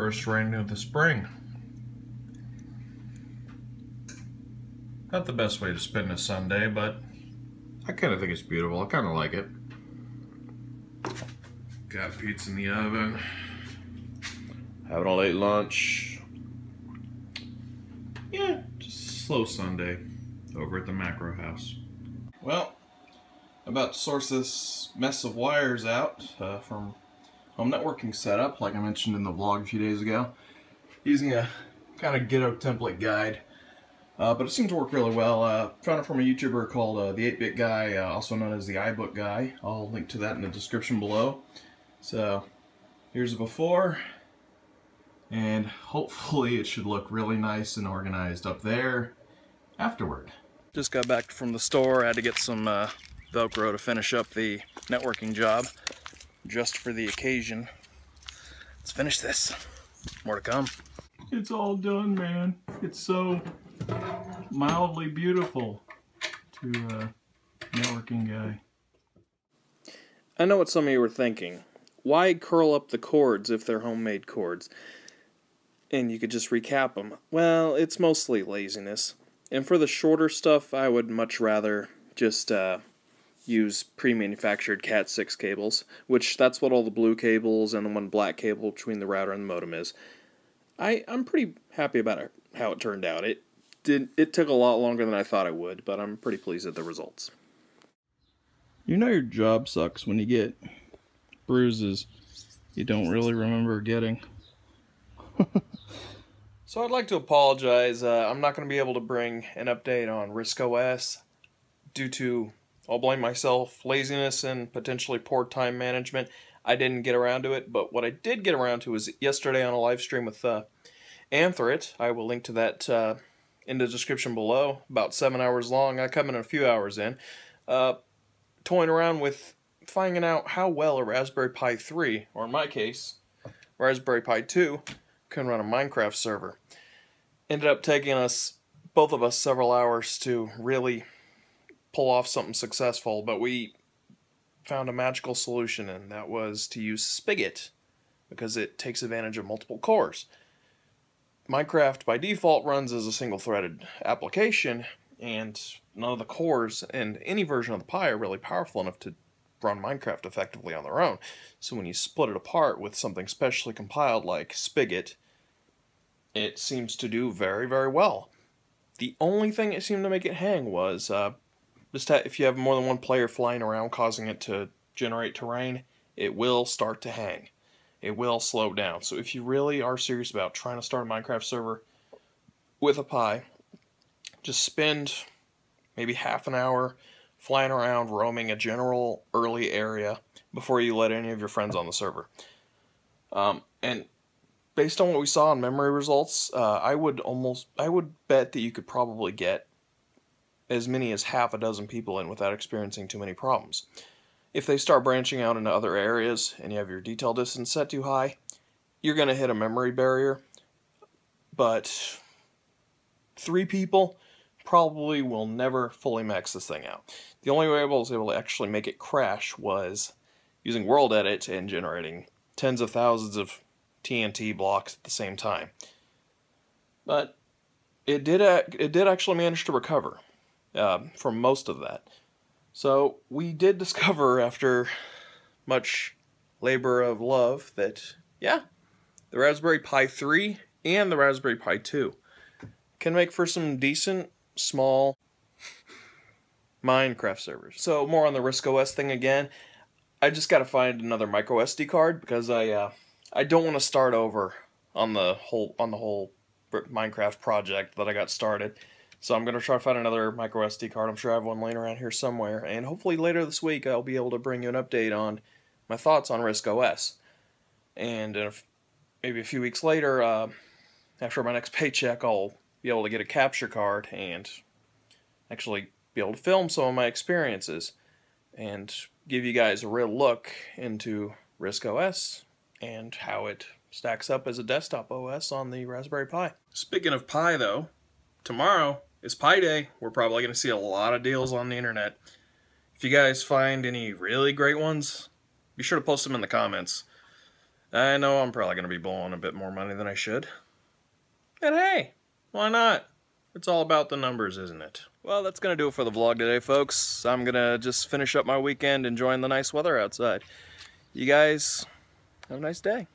First rain of the spring. Not the best way to spend a Sunday, but I kind of think it's beautiful. I kind of like it. Got pizza in the oven. Having a late lunch. Yeah, just a slow Sunday over at the macro house. Well, I'm about to source this mess of wires out from home networking setup, like I mentioned in the vlog a few days ago, using a kind of ghetto template guide. But it seemed to work really well. Found it from a YouTuber called the 8-Bit Guy, also known as the iBook Guy. I'll link to that in the description below. So, here's the before, and hopefully it should look really nice and organized up there afterward. Just got back from the store. I had to get some Velcro to finish up the networking job, just for the occasion. Let's finish this. More to come. It's all done, man. It's so mildly beautiful to networking guy. I know what some of you were thinking. Why curl up the cords if they're homemade cords? And you could just recap them. Well, it's mostly laziness. And for the shorter stuff, I would much rather just use pre-manufactured Cat 6 cables, which that's what all the blue cables and the one black cable between the router and the modem is. I'm pretty happy about how it turned out. It took a lot longer than I thought it would, but I'm pretty pleased with the results. You know your job sucks when you get bruises you don't really remember getting. So I'd like to apologize. I'm not going to be able to bring an update on RISC-OS due to, I'll blame myself, laziness and potentially poor time management. I didn't get around to it, but what I did get around to was yesterday on a live stream with Anthrit. I will link to that in the description below. About 7 hours long. I come in a few hours in. Toying around with finding out how well a Raspberry Pi 3, or in my case, Raspberry Pi 2, can run a Minecraft server. Ended up taking us, both of us, several hours to really pull off something successful, but we found a magical solution, and that was to use Spigot, because it takes advantage of multiple cores. Minecraft by default runs as a single-threaded application, and none of the cores in any version of the Pi are really powerful enough to run Minecraft effectively on their own. So when you split it apart with something specially compiled like Spigot, it seems to do very, very well. The only thing that seemed to make it hang was if you have more than one player flying around causing it to generate terrain, it will start to hang. It will slow down. So if you really are serious about trying to start a Minecraft server with a Pi, just spend maybe half an hour flying around, roaming a general early area before you let any of your friends on the server. And based on what we saw in memory results, I would bet that you could probably get as many as half a dozen people in without experiencing too many problems. If they start branching out into other areas and you have your detail distance set too high, you're going to hit a memory barrier. But 3 people probably will never fully max this thing out. The only way I was able to actually make it crash was using World Edit and generating tens of thousands of TNT blocks at the same time. But it did actually manage to recover from most of that. So we did discover, after much labor of love, that yeah, the Raspberry Pi 3 and the Raspberry Pi 2 can make for some decent, small Minecraft servers. So more on the RISC-OS thing again. I just got to find another micro SD card because I don't want to start over on the whole Minecraft project that I got started. So I'm going to try to find another micro SD card. I'm sure I have one laying around here somewhere. And hopefully later this week I'll be able to bring you an update on my thoughts on RISC-OS. And maybe a few weeks later, after my next paycheck, I'll be able to get a capture card and actually be able to film some of my experiences and give you guys a real look into RISC-OS and how it stacks up as a desktop OS on the Raspberry Pi. Speaking of Pi though, tomorrow is Pi Day. We're probably going to see a lot of deals on the internet. If you guys find any really great ones, be sure to post them in the comments. I know I'm probably going to be blowing a bit more money than I should. And hey, why not? It's all about the numbers, isn't it? Well, that's going to do it for the vlog today, folks. I'm going to just finish up my weekend enjoying the nice weather outside. You guys have a nice day.